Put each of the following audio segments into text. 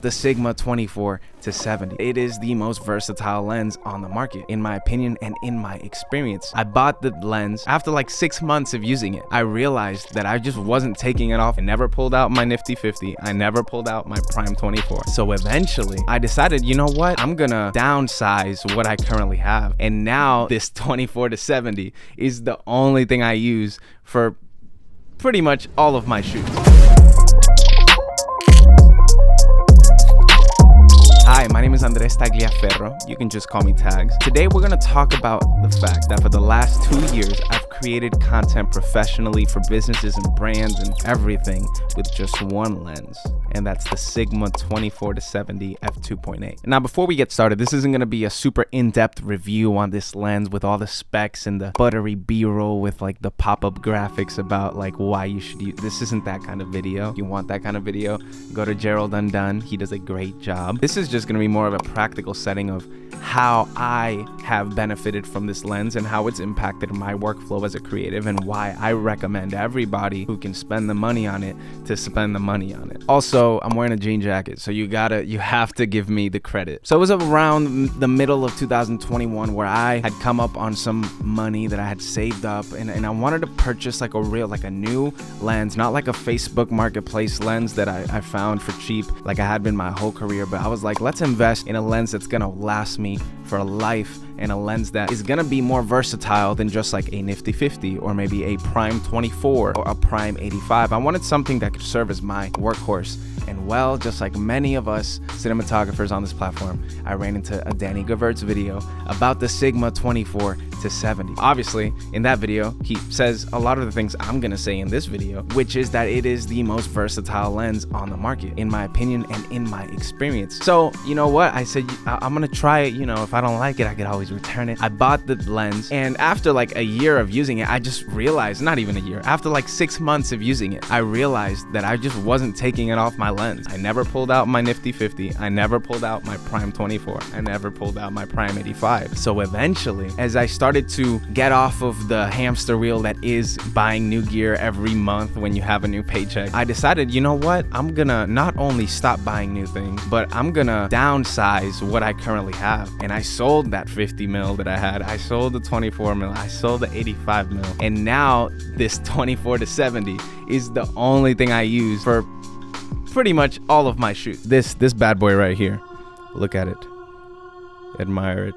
The Sigma 24 to 70. It is the most versatile lens on the market, in my opinion and in my experience. I bought the lens after like 6 months of using it. I realized that I just wasn't taking it off. I never pulled out my nifty 50. I never pulled out my prime 24. So eventually I decided, you know what? I'm gonna downsize what I currently have. And now this 24 to 70 is the only thing I use for pretty much all of my shoots. Hi, my name is Tagliaferro. You can just call me Tags. Today we're gonna talk about the fact that for the last 2 years, I've created content professionally for businesses and brands and everything with just one lens, and that's the Sigma 24 to 70 f2.8. Now, before we get started, this isn't gonna be a super in-depth review on this lens with all the specs and the buttery B-roll with like the pop-up graphics about like why you should use. This isn't that kind of video. If you want that kind of video, go to Gerald Undone. He does a great job. This is just going to be more of a practical setting of how I have benefited from this lens and how it's impacted my workflow as a creative, and why I recommend everybody who can spend the money on it to spend the money on it. Also, I'm wearing a jean jacket, so you have to give me the credit. So it was around the middle of 2021 where I had come up on some money that I had saved up, and I wanted to purchase like a new lens, not like a Facebook marketplace lens that I found for cheap like I had been my whole career, but I was like, let's invest in a lens that's gonna last me for a life, and a lens that is gonna be more versatile than just like a nifty 50 or maybe a prime 24 or a prime 85. I wanted something that could serve as my workhorse. And well, just like many of us cinematographers on this platform, I ran into a Danny Gevirtz video about the Sigma 24 to 70. Obviously, in that video, he says a lot of the things I'm gonna say in this video, which is that it is the most versatile lens on the market, in my opinion and in my experience. So, you know what? I said, I'm gonna try it. You know, if I don't like it, I could always return it. I bought the lens, and after like a year of using it, I just realized, not even a year, after like 6 months of using it, I realized that I just wasn't taking it off my lens. I never pulled out my nifty 50. I never pulled out my prime 24. I never pulled out my prime 85. So eventually, as I started to get off of the hamster wheel that is buying new gear every month when you have a new paycheck, I decided, you know what? I'm gonna not only stop buying new things, but I'm gonna downsize what I currently have. And I sold that 50 mil that I had. I sold the 24 mil. I sold the 85 mil. And now this 24 to 70 is the only thing I use for pretty much all of my shoots. This bad boy right here. Look at it. Admire it.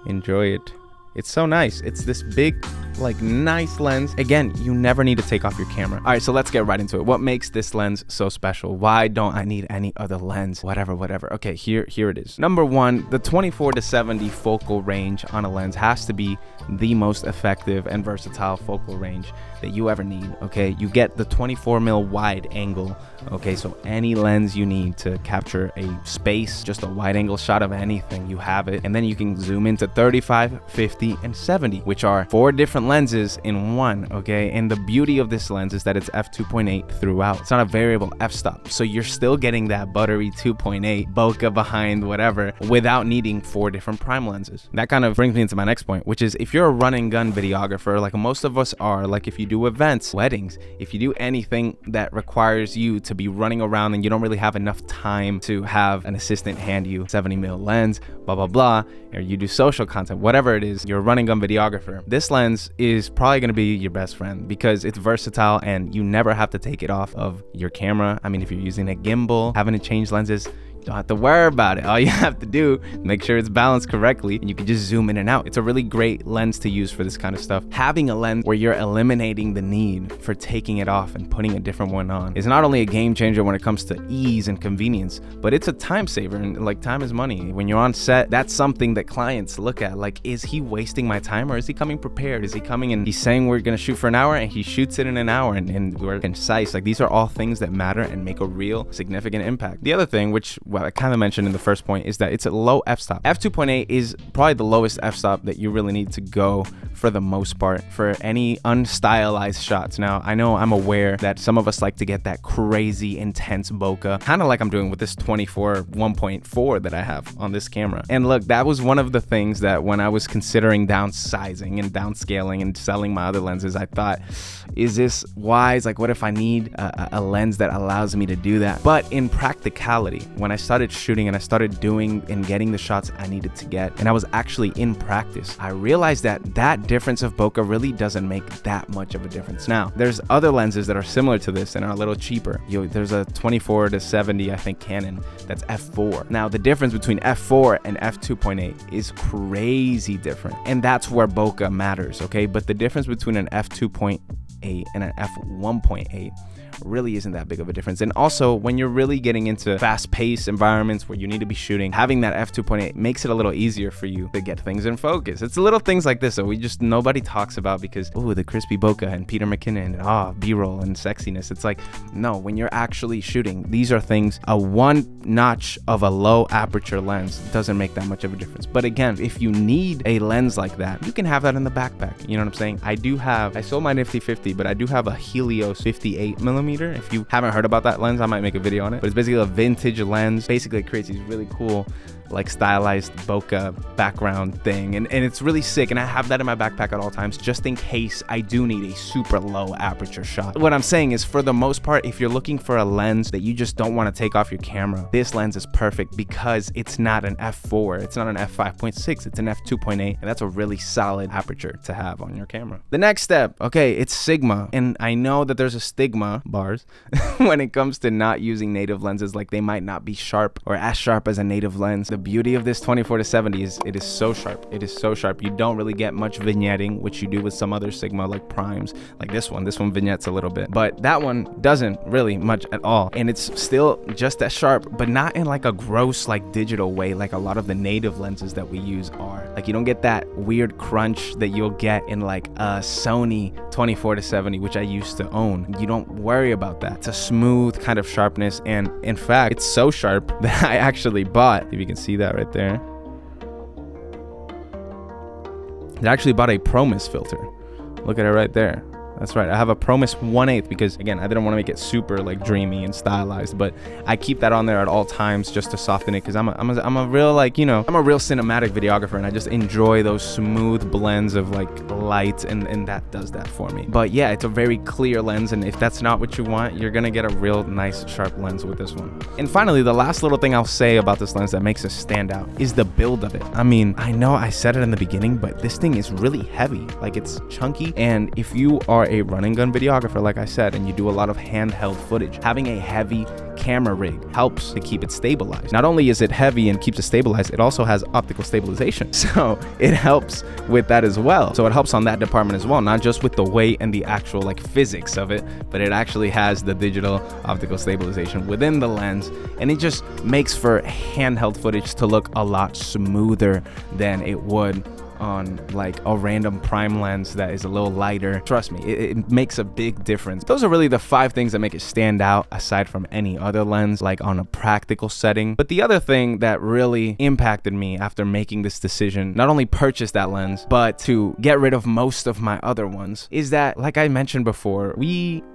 Enjoy it. It's so nice. It's this big, like, nice lens. Again, you never need to take off your camera. All right, so let's get right into it. What makes this lens so special? Why don't I need any other lens? Whatever. Okay, here it is. Number one, the 24 to 70 focal range on a lens has to be the most effective and versatile focal range that you ever need, okay? You get the 24 mil wide angle, okay? So any lens you need to capture a space, just a wide angle shot of anything, you have it. And then you can zoom into 35, 50, and 70, which are 4 different lenses in one, okay? And the beauty of this lens is that it's f2.8 throughout. It's not a variable f-stop, so you're still getting that buttery 2.8 bokeh behind whatever without needing 4 different prime lenses. That kind of brings me into my next point, which is if you're a run and gun videographer, like most of us are, like if you do events, weddings, if you do anything that requires you to be running around and you don't really have enough time to have an assistant hand you 70 mil lens, blah, or you do social content, whatever it is, you're a run and gun videographer, this lens is probably going to be your best friend because it's versatile and you never have to take it off of your camera. I mean, if you're using a gimbal, having to change lenses, don't have to worry about it. All you have to do, make sure it's balanced correctly, and you can just zoom in and out. It's a really great lens to use for this kind of stuff. Having a lens where you're eliminating the need for taking it off and putting a different one on is not only a game changer when it comes to ease and convenience, but it's a time saver, and like time is money. When you're on set, that's something that clients look at, like, is he wasting my time or is he coming prepared? Is he coming and he's saying we're gonna shoot for an hour and he shoots it in an hour and we're concise? Like, these are all things that matter and make a real significant impact. The other thing, which what I kind of mentioned in the first point, is that it's a low f-stop. F2.8 is probably the lowest f-stop that you really need to go for the most part for any unstylized shots. Now, I know I'm aware that some of us like to get that crazy intense bokeh, kind of like I'm doing with this 24 1.4 that I have on this camera. And look, that was one of the things that when I was considering downsizing and downscaling and selling my other lenses, I thought, is this wise? Like, what if I need a lens that allows me to do that? But in practicality, when I started shooting and I started doing and getting the shots I needed to get, and I was actually in practice, I realized that that difference of bokeh really doesn't make that much of a difference. Now, there's other lenses that are similar to this and are a little cheaper. There's a 24 to 70, I think, Canon that's f4. Now, the difference between f4 and f2.8 is crazy different, and that's where bokeh matters, okay? But the difference between an f2.8 and an f1.8 really isn't that big of a difference. And also, when you're really getting into fast-paced environments where you need to be shooting, having that f2.8 makes it a little easier for you to get things in focus. It's little things like this that nobody talks about because, oh, the crispy bokeh and Peter McKinnon and B-roll and sexiness. It's like, no, when you're actually shooting, these are things, a one notch of a low aperture lens doesn't make that much of a difference. But again, if you need a lens like that, you can have that in the backpack. You know what I'm saying? I sold my Nifty 50, but I do have a Helios 58mm. If you haven't heard about that lens, I might make a video on it, but it's basically a vintage lens. Basically, it creates these really cool, like, stylized bokeh background thing, and it's really sick, and I have that in my backpack at all times just in case I do need a super low aperture shot. What I'm saying is, for the most part, if you're looking for a lens that you just don't want to take off your camera, this lens is perfect because it's not an f4, it's not an f5.6, it's an f2.8, and that's a really solid aperture to have on your camera. The next step, okay, it's Sigma, and I know that there's a stigma, bars, when it comes to not using native lenses, like they might not be sharp or as sharp as a native lens. The beauty of this 24 to 70 is it is so sharp. It is so sharp. You don't really get much vignetting, which you do with some other Sigma like primes, like this one. This one vignettes a little bit, but that one doesn't really much at all. And it's still just as sharp, but not in like a gross, like digital way, like a lot of the native lenses that we use are. Like, you don't get that weird crunch that you'll get in like a Sony 24 to 70, which I used to own. You don't worry about that. It's a smooth kind of sharpness. And in fact, it's so sharp that I actually bought, if you can see that right there, I actually bought a Promise filter. Look at it right there. That's right. I have a Promise 1/8 because, again, I didn't want to make it super like dreamy and stylized, but I keep that on there at all times just to soften it because I'm a real, like, you know, I'm a real cinematic videographer, and I just enjoy those smooth blends of like light, and that does that for me. But yeah, it's a very clear lens, and if that's not what you want, you're gonna get a real nice sharp lens with this one. And finally, the last little thing I'll say about this lens that makes it stand out is the build of it. I mean, I know I said it in the beginning, but this thing is really heavy. Like, it's chunky, and if you are a run and gun videographer, like I said, and you do a lot of handheld footage, having a heavy camera rig helps to keep it stabilized. Not only is it heavy and keeps it stabilized, it also has optical stabilization, so it helps with that as well. So it helps on that department as well, not just with the weight and the actual like physics of it, but it actually has the digital optical stabilization within the lens, and it just makes for handheld footage to look a lot smoother than it would on like a random prime lens that is a little lighter. Trust me, it makes a big difference. Those are really the 5 things that make it stand out aside from any other lens, like on a practical setting. But the other thing that really impacted me after making this decision, not only purchase that lens, but to get rid of most of my other ones, is that, like I mentioned before, we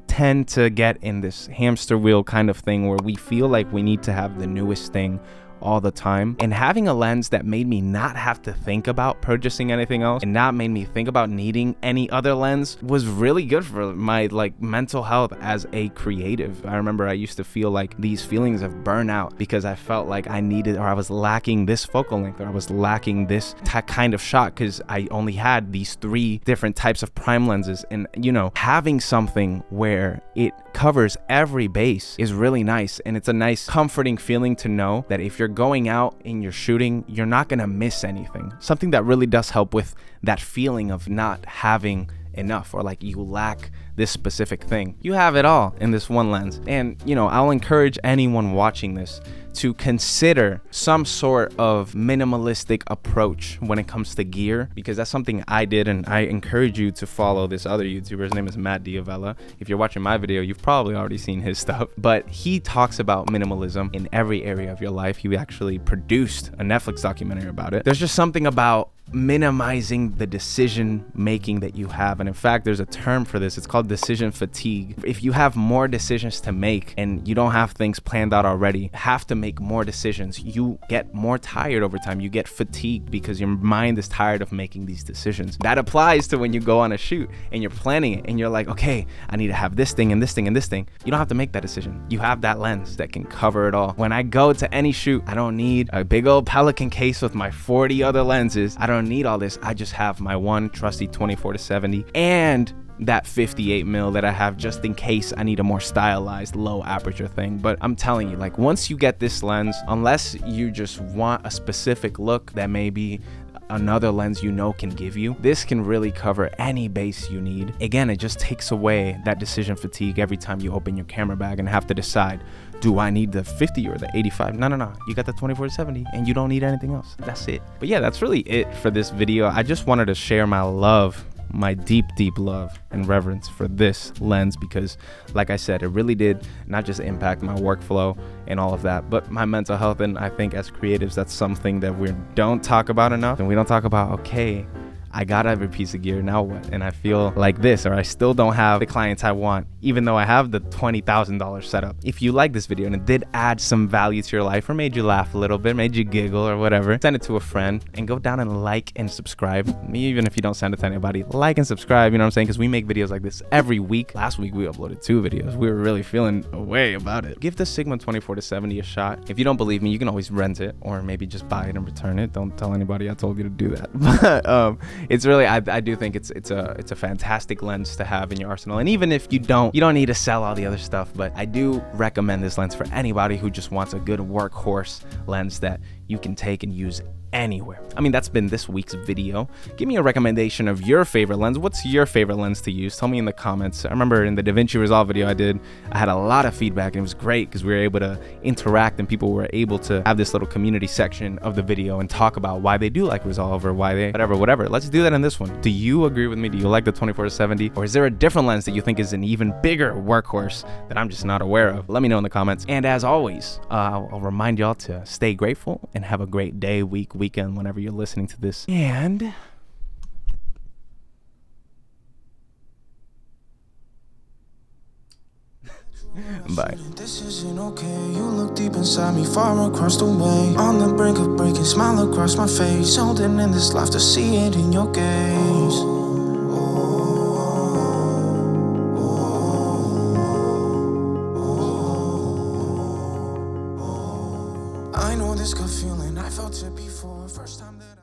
tend to get in this hamster wheel kind of thing where we feel like we need to have the newest thing all the time, and having a lens that made me not have to think about purchasing anything else and not made me think about needing any other lens was really good for my like mental health as a creative. I remember I used to feel like these feelings of burnout because I felt like I needed, or I was lacking this focal length, or I was lacking this kind of shot because I only had these 3 different types of prime lenses. And you know, having something where it covers every base is really nice, and it's a nice comforting feeling to know that if you're going out and you're shooting, you're not gonna miss anything. Something that really does help with that feeling of not having enough, or like you lack this specific thing. You have it all in this one lens. And you know, I'll encourage anyone watching this to consider some sort of minimalistic approach when it comes to gear, because that's something I did, and I encourage you to follow this other YouTuber. His name is Matt Diavella. If you're watching my video, you've probably already seen his stuff, but he talks about minimalism in every area of your life. He actually produced a Netflix documentary about it. There's just something about minimizing the decision making that you have, and in fact there's a term for this. It's called decision fatigue. If you have more decisions to make and you don't have things planned out already, have to make more decisions, you get more tired over time. You get fatigued because your mind is tired of making these decisions. That applies to when you go on a shoot and you're planning it and you're like, okay, I need to have this thing and this thing and this thing. You don't have to make that decision. You have that lens that can cover it all. When I go to any shoot, I don't need a big old Pelican case with my 40 other lenses. I don't need all this. I just have my one trusty 24-70 and that 58 mil that I have just in case I need a more stylized low aperture thing. But I'm telling you, like, once you get this lens, unless you just want a specific look that maybe another lens you know can give you, this can really cover any base you need. Again, it just takes away that decision fatigue every time you open your camera bag and have to decide, do I need the 50 or the 85? No. You got the 24-70 and you don't need anything else. That's it. But yeah, that's really it for this video. I just wanted to share my love, my deep love and reverence for this lens, because like I said, it really did not just impact my workflow and all of that, but my mental health. And I think as creatives, that's something that we don't talk about enough. And we don't talk about, okay, I got every piece of gear, now what? And I feel like this, or I still don't have the clients I want, even though I have the $20,000 setup. If you like this video and it did add some value to your life, or made you laugh a little bit, made you giggle or whatever, send it to a friend and go down and like and subscribe. Even if you don't send it to anybody, like and subscribe, you know what I'm saying? Because we make videos like this every week. Last week we uploaded 2 videos. We were really feeling a way about it. Give the Sigma 24-70 a shot. If you don't believe me, you can always rent it, or maybe just buy it and return it. Don't tell anybody I told you to do that. But it's really, I do think it's a fantastic lens to have in your arsenal. And even if you don't need to sell all the other stuff, but I do recommend this lens for anybody who just wants a good workhorse lens that you can take and use anywhere. I mean, that's been this week's video. Give me a recommendation of your favorite lens. What's your favorite lens to use? Tell me in the comments. I remember in the DaVinci Resolve video I had a lot of feedback, and it was great because we were able to interact and people were able to have this little community section of the video and talk about why they do like Resolve or why they whatever. Let's do that in this one. Do you agree with me? Do you like the 24-70, or is there a different lens that you think is an even bigger workhorse that I'm just not aware of? Let me know in the comments. And as always, I'll remind y'all to stay grateful and have a great day, weekend, whenever you're listening to this. And bye. This isn't okay. You look deep inside me, far across the way. On the brink of breaking, smile across my face. Holding in this life to see it in your gaze. I know this good feeling. I felt it before. First time that